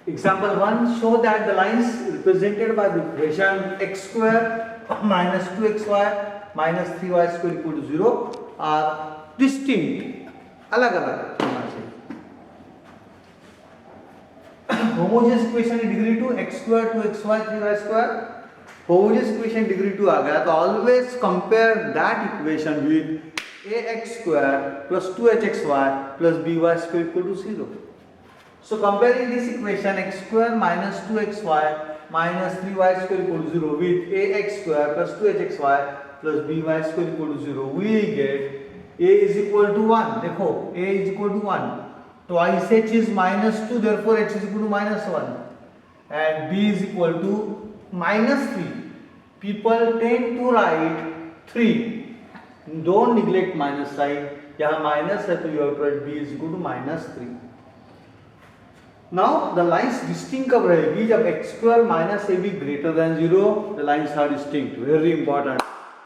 Example 1, show that the lines represented by the equation x square minus 2xy minus 3y square equal to 0 are distinct, अलग अलग होना चाहिए. Homogeneous equation in degree 2 x square 2xy 3y square. Homogeneous equation degree 2 आ गया तो always compare that equation with ax square plus 2hxy plus by square equal to 0. So comparing this equation x square minus 2xy minus 3y square equal to 0 with ax square plus 2hxy plus by square equal to 0, we get a is equal to 1. देखो a is equal to 1. Twice h is minus 2, therefore h is equal to minus 1. And b is equal to minus 3. People tend to write 3. Don't neglect minus sign. यहाँ minus है तो you have to write b is equal to minus 3. Now the lines distinct कब रहेगी जब x square minus ab greater than 0, the lines are distinct. Very important.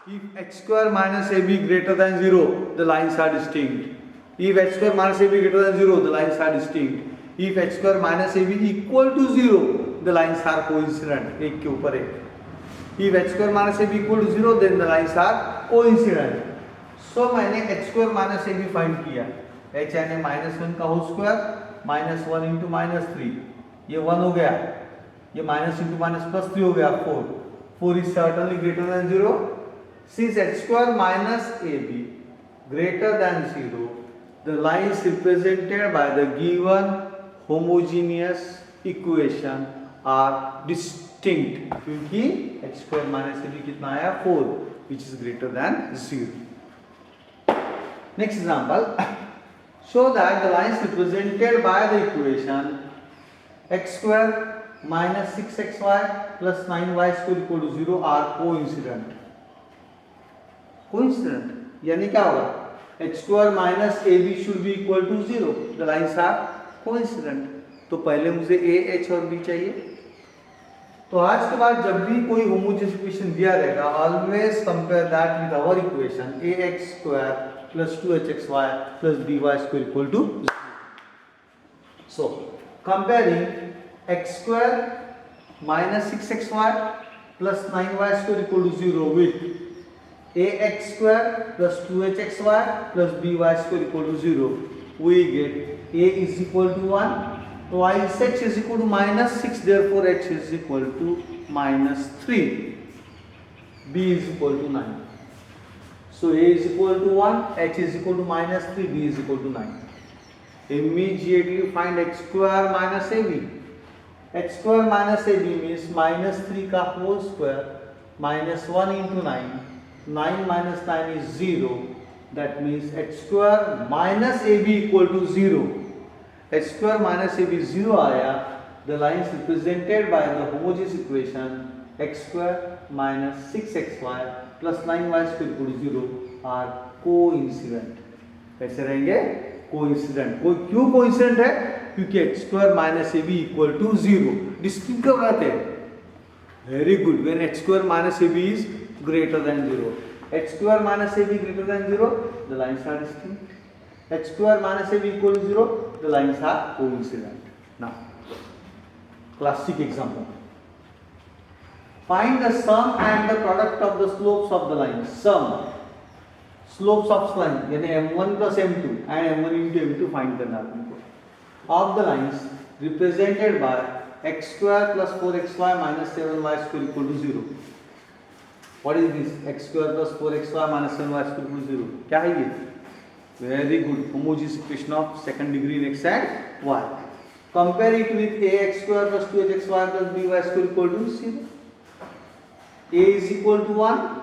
If x square minus ab greater than 0, the lines are distinct. If x square minus ab greater than 0, the lines are distinct. If x square minus ab equal to 0, the lines are coincident. एक के ऊपर एक. If h square minus ab equal to 0, then the lines are coincident. So मैंने h square minus ab find किया. h यानी minus 1 का whole square minus 1 into minus 3. ये 1 हो गया. ये minus into minus plus 3 हो गया 4. 4 is certainly greater than 0. Since h square minus ab greater than 0, the lines represented by the given homogeneous equation are distinct. क्योंकि h square minus ab कितना आया 4, which is greater than 0. Next example. Show that the lines represented by the equation x square minus 6xy plus 9y square equal to 0 are coincident. Coincident यानी क्या होगा? x square minus ab should be equal to 0. The lines are coincident. तो पहले मुझे a, h और b चाहिए. तो आज के बाद जब भी कोई होमोजेनियस इक्वेशन दिया रहेगा, always compare that with our equation ax square plus 2hxy plus by square equal to 0. So comparing x square minus 6xy plus 9y square equal to 0 with ax square plus 2hxy plus by square equal to 0, we get a is equal to 1. Twice h is equal to minus 6, therefore h is equal to minus 3. b is equal to 9. So a is equal to 1, h is equal to minus 3, b is equal to 9. Immediately find x square minus ab. X square minus ab means minus 3 का whole square minus 1 into 9. 9 minus 9 is 0. That means x square minus ab equal to 0. h square minus ab 0 आया. The lines represented by the homogeneous equation x square minus 6xy plus 9y square equal to 0 are coincident. कैसे रहेंगे? Coincident. क्यों coincident है? क्योंकि x square minus ab equal to 0. Distinct कब रहते हैं? Very good. When x square minus ab is greater than 0. h square minus ab greater than 0, the lines are distinct. h square minus ab equal to 0, the lines are coincident. Now, classic example. Find the sum and the product of the slopes of the line. Sum, slopes of line, यानी m1 plus m2 and m1 into m2 find करना आपको. Of the lines represented by x square plus 4xy minus 7y square equal to 0. What is this? x square plus 4xy minus 7y square equal to 0. क्या है ये? Very good. Homogeneous equation of second degree in x and y. Compare it with ax square plus 2hxy plus by square equal to 0. a is equal to 1,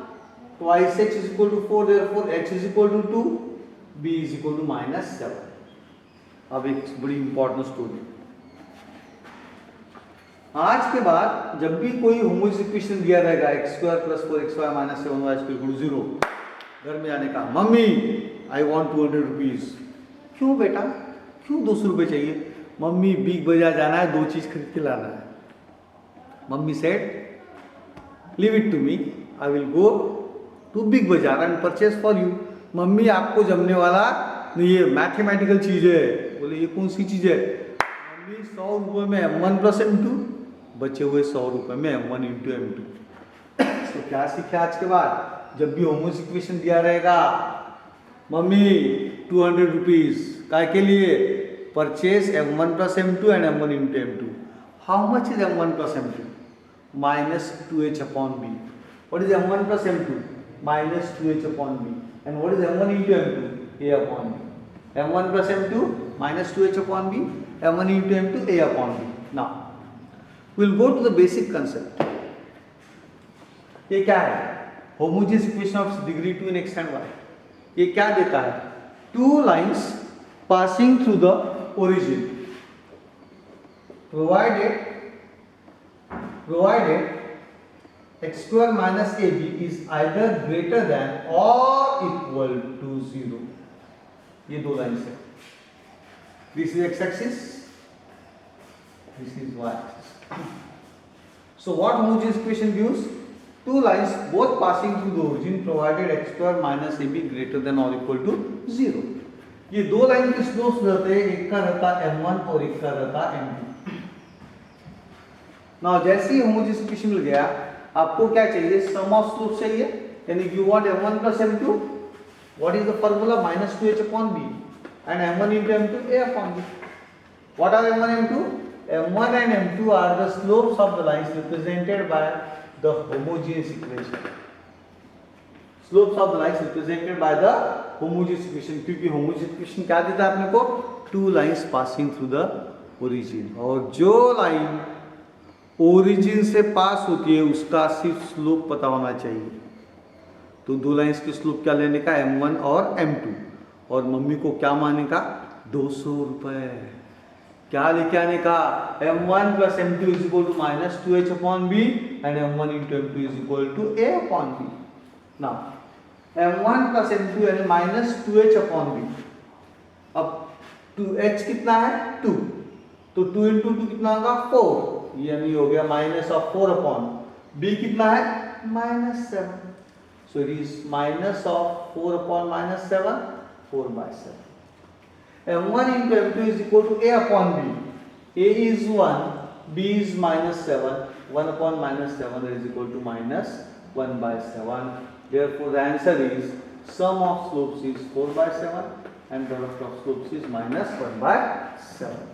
twice h is equal to 4, therefore h is equal to 2, b is equal to minus 7. अब एक बड़ी important story. आज के बाद जब भी कोई homogeneous equation दिया रहेगा x square plus 4xy minus 7y square equal to 0, घर में आने का मम्मी आई वांट 200 रुपीज. क्यों बेटा, क्यों 200 रुपये चाहिए? मम्मी बिग बाजार जाना है, 2 चीज खरीद के लाना है. Mummy said leave it to me, I will go to Big Bazaar and purchase for you. Mummy आपको जमने वाला नहीं, ये मैथमेटिकल चीज है. बोले ये कौन सी चीज है? भी 100 रुपये में m1 प्लस m2, बचे हुए 100 रुपये में m1 इंटू m2। तो क्या सीखे आज के बाद, जब भी होमोजेनियस इक्वेशन दिया रहेगा, मम्मी 200 रुपीज काय के लिए, purchase m1 plus m2 and m1 into m2। How much is m1 plus m2? Minus 2h upon b। What is m1 plus m2? Minus 2h upon b। And what is m1 into m2? a upon b। m1 plus m2 minus 2h upon b, m1 into m2 a upon b. Now we'll go to the basic concept. ये क्या है? Homogeneous equation of degree 2 in x and y। ये क्या देता है? Two lines passing through the origin provided x square minus ab is either greater than or equal to 0। ये दो lines है, this is X axis, this is Y axis. So what homogeneous equation gives? Two lines both passing through the origin provided x square minus ab greater than और equal to 0। ये दो line के slopes रहते हैं, एक का रहता m1 और एक का रहता m2। नाउ जैसे ही होमोजेनियस इक्वेशन मिल गया, आपको क्या चाहिए? सम ऑफ स्लोप चाहिए, यानी you want m1 plus m2। What is the formula? Minus 2h upon b and m1 into m2 a upon b. What are m1 and m2? m1 and m2 are the slopes of the lines represented by the homogeneous equation. Slopes of the lines represented by the homogeneous equation, क्योंकि homogeneous equation क्या देता है अपने को? Two lines passing through the origin, और जो line origin से पास होती है उसका सिर्फ स्लोप पता होना चाहिए। तो दो लाइंस के स्लोप क्या लेने का? m1 और m2, और मम्मी को क्या मानने का? 200 रुपये। क्या लेके आने का? m1 plus m2 is equal to minus 2h upon b and m1 into m2 is equal to a upon b। Now m1 plus m2 यानी माइनस 2h अपॉन b। अब 2h कितना है? 2, तो 2 इंटू 2 कितना होगा? 4, यानी हो गया माइनस ऑफ 4 अपॉन b कितना है? Minus 7। So it is minus of 4 upon minus 7, 4 by 7. m1 into m2 is equal to a upon b. a is 1, b is minus 7, 1 upon minus 7 that is equal to minus 1 by 7. Therefore the answer is sum of slopes is 4 by 7 and product of slopes is minus 1 by 7.